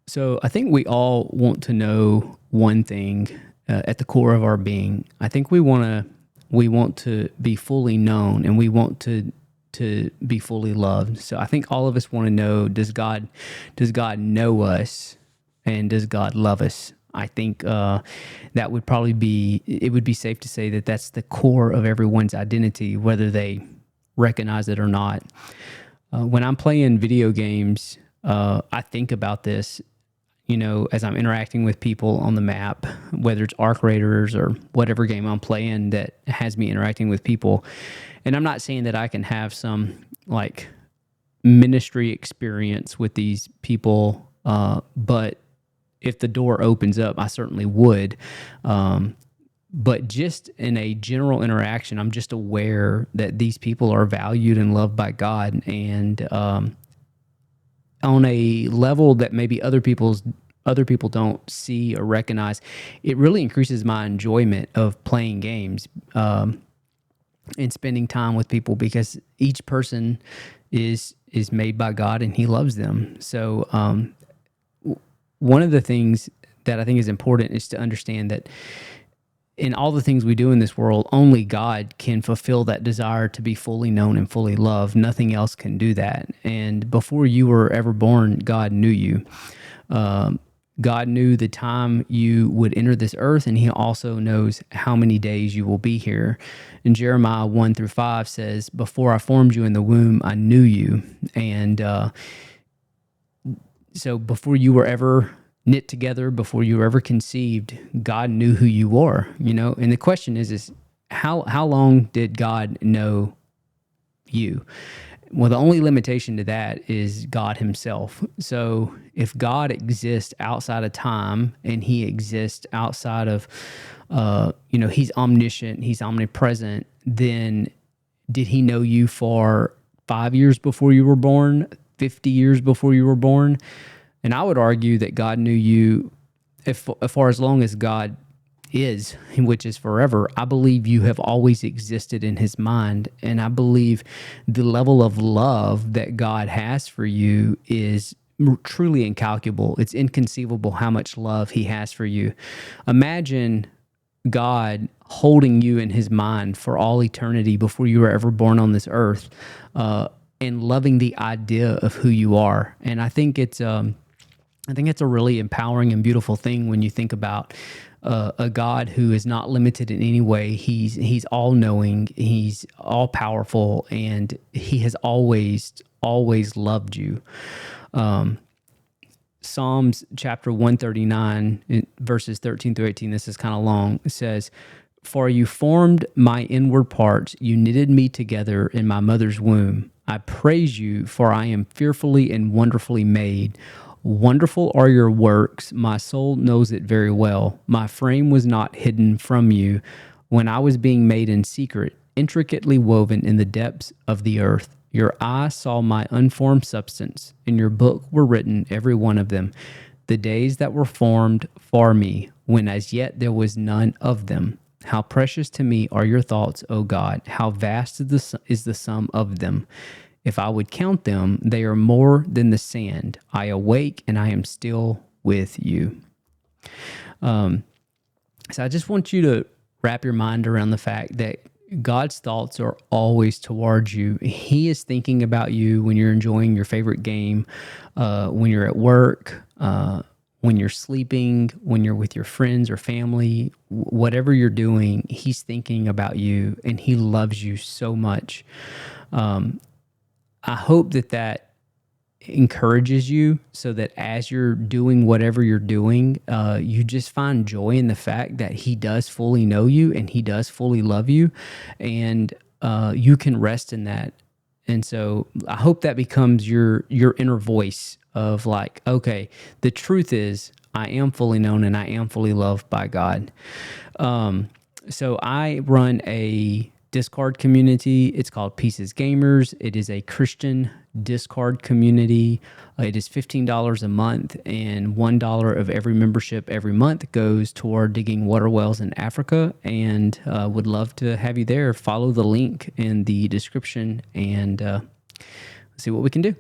So I think we all want to know one thing at the core of our being. I think we want to be fully known, and we want to be fully loved. So I think all of us want to know, does God know us, and does God love us? I think that would probably be, it would be safe to say that that's the core of everyone's identity, whether they recognize it or not. When I'm playing video games, I think about this, as I'm interacting with people on the map, whether it's Arc Raiders or whatever game I'm playing that has me interacting with people. And I'm not saying that I can have some like ministry experience with these people, but if the door opens up, I certainly would. But just in a general interaction, I'm just aware that these people are valued and loved by God, and on a level that maybe other people don't see or recognize, it really increases my enjoyment of playing games, and spending time with people, because each person is made by God and He loves them. So one of the things that I think is important is to understand that in all the things we do in this world, only God can fulfill that desire to be fully known and fully loved. Nothing else can do that. And before you were ever born, God knew you. God knew the time you would enter this earth, and He also knows how many days you will be here. And Jeremiah 1-5 says, "Before I formed you in the womb, I knew you." And so before you were ever knit together, before you were ever conceived, God knew who you were, And the question is how long did God know you? Well, the only limitation to that is God Himself. So if God exists outside of time, and He exists outside of, He's omniscient, He's omnipresent, then did He know you for 5 years before you were born, 50 years before you were born? And I would argue that God knew you for as long as God is, which is forever. I believe you have always existed in His mind, and I believe the level of love that God has for you is truly incalculable. It's inconceivable how much love He has for you. Imagine God holding you in His mind for all eternity before you were ever born on this earth, and loving the idea of who you are. And I think it's a really empowering and beautiful thing when you think about a God who is not limited in any way. He's all knowing, He's all powerful, and He has always loved you. Psalms chapter 139, verses 13-18, this is kind of long. It says, "For you formed my inward parts, you knitted me together in my mother's womb. I praise you, for I am fearfully and wonderfully made. Wonderful are your works, my soul knows it very well. My frame was not hidden from you when I was being made in secret, intricately woven in the depths of the earth. Your eye saw my unformed substance. In your book were written, every one of them, the days that were formed for me, when as yet there was none of them. How precious to me are your thoughts, O God! How vast is the sum of them! If I would count them, they are more than the sand. I awake and I am still with you." So I just want you to wrap your mind around the fact that God's thoughts are always towards you. He is thinking about you when you're enjoying your favorite game, when you're at work, when you're sleeping, when you're with your friends or family, whatever you're doing, He's thinking about you, and He loves you so much. I hope that encourages you, so that as you're doing whatever you're doing, you just find joy in the fact that He does fully know you and He does fully love you, and you can rest in that. And so I hope that becomes your inner voice of like, okay, the truth is I am fully known and I am fully loved by God. So I run a Discord community. It's called Pieces Gamers. It is a Christian Discord community. It is $15 a month, and $1 of every membership every month goes toward digging water wells in Africa, and would love to have you there. Follow the link in the description and see what we can do.